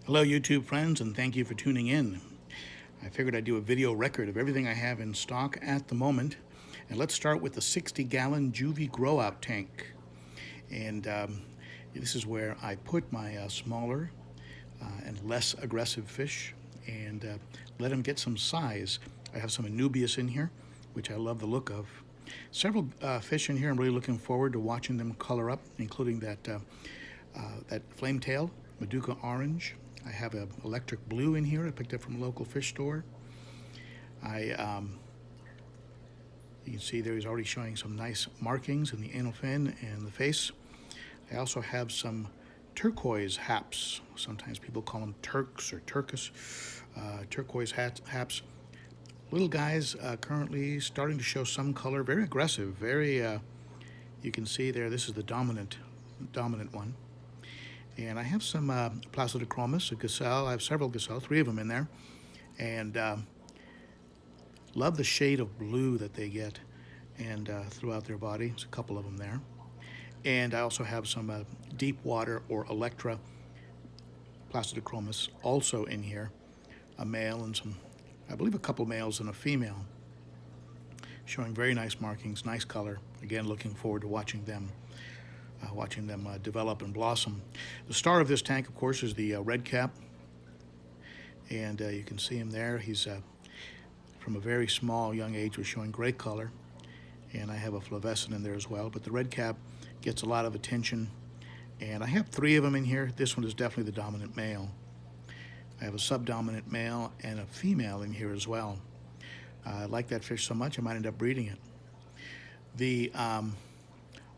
Hello, YouTube friends, and thank you for tuning in. I figured I'd do a video record of everything I have in stock at the moment. And let's start with the 60-gallon Juvie Grow Out tank. And this is where I put my smaller and less aggressive fish and let them get some size. I have some Anubias in here, which I love the look of. Several fish in here I'm really looking forward to watching them color up, including that flame tail, Maduka orange. I have an electric blue in here I picked up from a local fish store. You can see there he's already showing some nice markings in the anal fin and the face. I also have some turquoise haps. Sometimes people call them Turks or Turkish. Turquoise haps. Little guys currently starting to show some color, very aggressive, very, you can see there, this is the dominant one. And I have some Placidochromis, a gazelle. I have several gazelle, 3 of them in there. And love the shade of blue that they get and throughout their body. There's a couple of them there. And I also have some deep water or Electra Placidochromis also in here. A male and some, I believe a couple males and a female. Showing very nice markings, nice color. Again, looking forward to watching them develop and blossom. The star of this tank, of course, is the red cap. And you can see him there. He's from a very small young age was showing great color. And I have a flavescent in there as well. But the red cap gets a lot of attention. And I have 3 of them in here. This one is definitely the dominant male. I have a subdominant male and a female in here as well. I like that fish so much I might end up breeding it.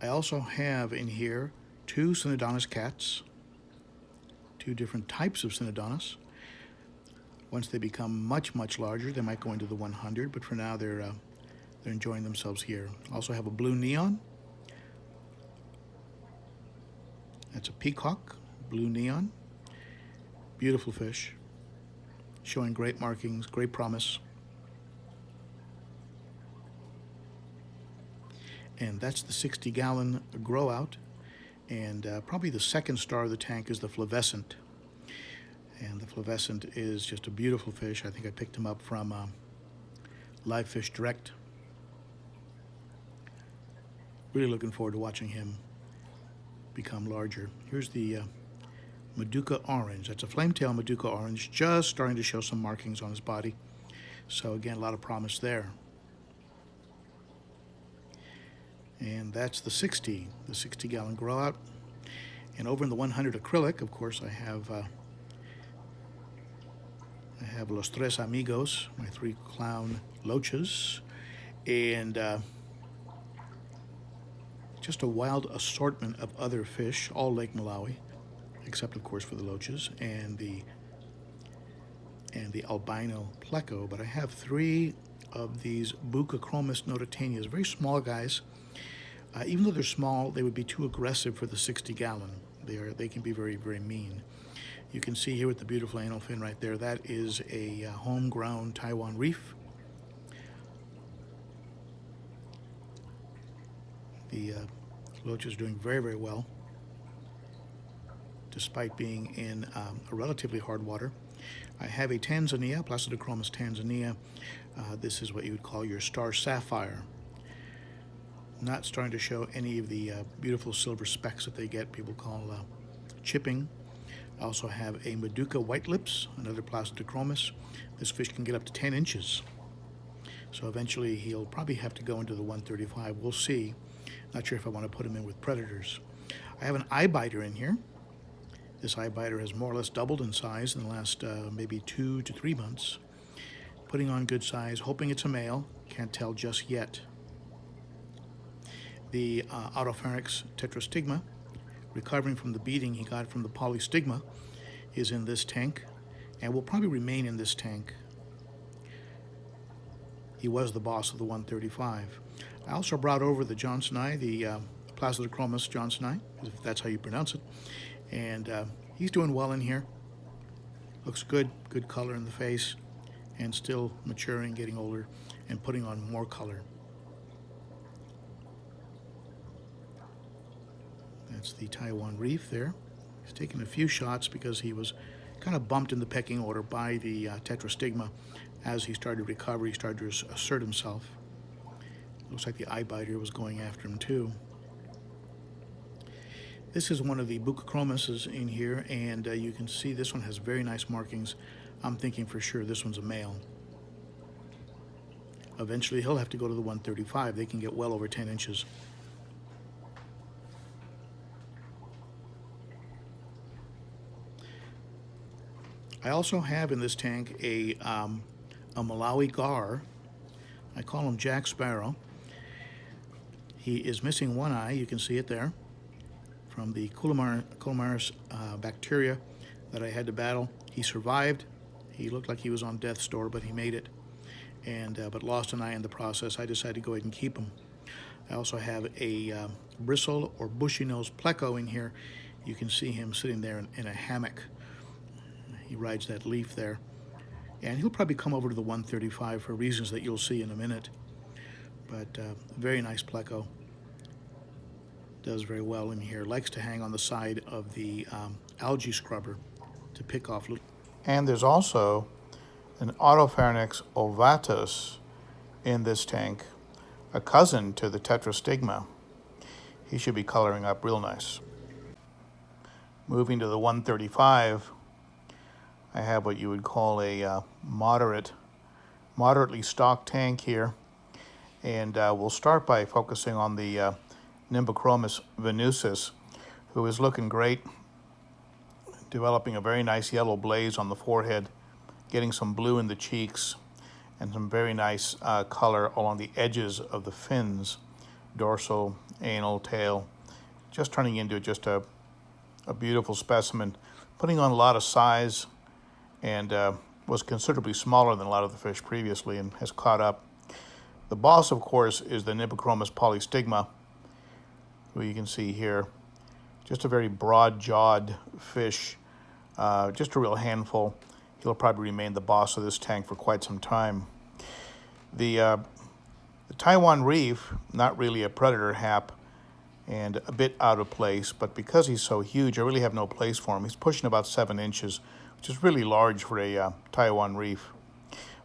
I also have in here 2 Synodontis cats, 2 different types of Synodontis. Once they become much, much larger, they might go into the 100, but for now they're enjoying themselves here. I also have a blue neon. That's a peacock, blue neon. Beautiful fish, showing great markings, great promise. And that's the 60-gallon grow out. And probably the second star of the tank is the flavescent. And the flavescent is just a beautiful fish. I think I picked him up from Live Fish Direct. Really looking forward to watching him become larger. Here's the Maduka orange. That's a flame-tail Maduka orange, just starting to show some markings on his body. So again, a lot of promise there. And that's the 60-gallon grow out. And over in the 100 acrylic, of course, I have Los Tres Amigos, my 3 clown loaches, and just a wild assortment of other fish, all Lake Malawi, except of course for the loaches and the albino pleco. But I have 3 of these Buccochromis notatanias, very small guys. Even though they're small, they would be too aggressive for the 60-gallon. They can be very, very mean. You can see here with the beautiful anal fin right there, that is a homegrown Taiwan reef. The loaches are doing very, very well, despite being in a relatively hard water. I have a Tanzania, Placidochromis Tanzania. This is what you would call your star sapphire. Not starting to show any of the beautiful silver specks that they get, people call chipping. I also have a Maduka white lips, another Placidochromis. This fish can get up to 10 inches. So eventually he'll probably have to go into the 135. We'll see. Not sure if I want to put him in with predators. I have an eye biter in here. This eye biter has more or less doubled in size in the last maybe 2 to 3 months. Putting on good size, hoping it's a male. Can't tell just yet. The Autopharynx tetrastigma, recovering from the beating he got from the polystigma, is in this tank and will probably remain in this tank. He was the boss of the 135. I also brought over the Johnsoni, the Placidochromis Johnsoni, if that's how you pronounce it, and he's doing well in here. Looks good, good color in the face, and still maturing, getting older, and putting on more color. That's the Taiwan reef there. He's taken a few shots because he was kind of bumped in the pecking order by the tetrastigma. As he started to recover, he started to assert himself. Looks like the eye biter was going after him too. This is one of the Buccochromuses in here, and you can see this one has very nice markings. I'm thinking for sure this one's a male. Eventually he'll have to go to the 135. They can get well over 10 inches. I also have in this tank a Malawi gar. I call him Jack Sparrow. He is missing one eye. You can see it there from the Colomaris bacteria that I had to battle. He survived. He looked like he was on death's door, but he made it, and but lost an eye in the process. I decided to go ahead and keep him. I also have a bristle or bushy-nosed pleco in here. You can see him sitting there in a hammock. He rides that leaf there. And he'll probably come over to the 135 for reasons that you'll see in a minute. But very nice pleco. Does very well in here. Likes to hang on the side of the algae scrubber to pick off little. And there's also an Otopharynx ovatus in this tank, a cousin to the tetrastigma. He should be coloring up real nice. Moving to the 135, I have what you would call a moderately stocked tank here. And we'll start by focusing on the Nimbochromis venusis, who is looking great, developing a very nice yellow blaze on the forehead, getting some blue in the cheeks, and some very nice color along the edges of the fins, dorsal, anal, tail, just turning into just a beautiful specimen, putting on a lot of size, and was considerably smaller than a lot of the fish previously and has caught up. The boss, of course, is the Nimbochromis polystigma, who you can see here. Just a very broad-jawed fish, just a real handful. He'll probably remain the boss of this tank for quite some time. The Taiwan reef, not really a predator hap, and a bit out of place, but because he's so huge, I really have no place for him. He's pushing about 7 inches, which is really large for a Taiwan reef.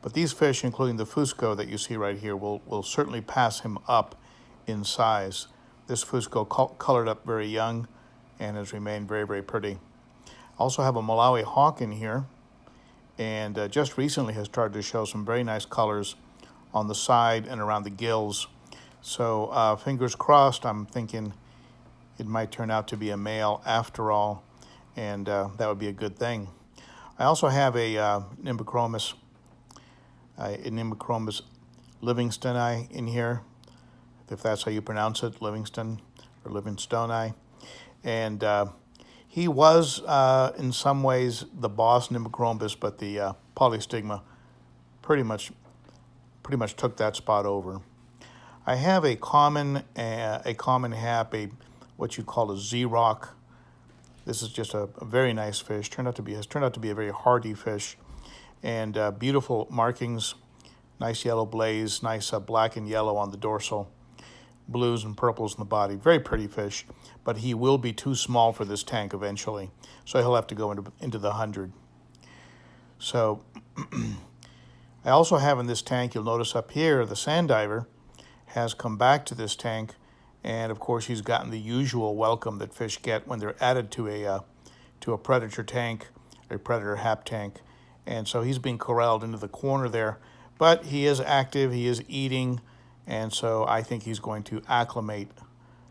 But these fish, including the Fusco that you see right here, will certainly pass him up in size. This Fusco colored up very young and has remained very, very pretty. Also have a Malawi hawk in here, and just recently has started to show some very nice colors on the side and around the gills. So fingers crossed, I'm thinking it might turn out to be a male after all, and that would be a good thing. I also have a Nimbochromis livingstoni in here, if that's how you pronounce it, Livingston or Livingstoni. And he was, in some ways, the boss Nimbochromis, but the polystigma pretty much took that spot over. I have a common hap, what you call a Z-rock. This is just a very nice fish. Has turned out to be a very hardy fish, and beautiful markings, nice yellow blaze, nice black and yellow on the dorsal, blues and purples in the body. Very pretty fish, but he will be too small for this tank eventually, so he'll have to go into the 100. So I also have in this tank, you'll notice up here, the sand diver has come back to this tank, and of course he's gotten the usual welcome that fish get when they're added to a predator tank, a predator hap tank. And so he's being corralled into the corner there, but he is active, he is eating, and so I think he's going to acclimate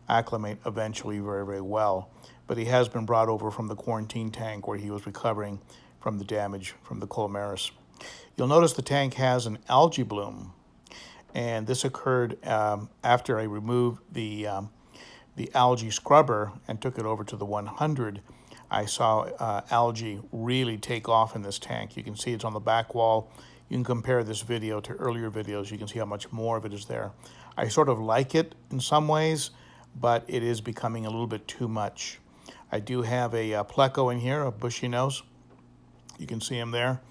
eventually very, very well. But he has been brought over from the quarantine tank where he was recovering from the damage from the Colomaris. You'll notice the tank has an algae bloom, and this occurred after I removed the algae scrubber and took it over to the 100. I saw algae really take off in this tank. You can see it's on the back wall. You can compare this video to earlier videos. You can see how much more of it is there. I sort of like it in some ways, but it is becoming a little bit too much. I do have a pleco in here, a bushy nose. You can see him there.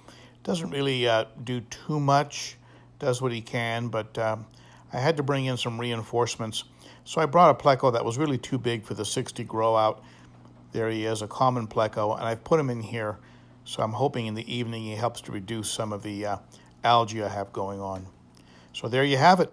Doesn't really do too much, does what he can, but I had to bring in some reinforcements. So I brought a pleco that was really too big for the 60 grow out. There he is, a common pleco, and I've put him in here So I'm hoping in the evening he helps to reduce some of the algae I have going on. So there you have it.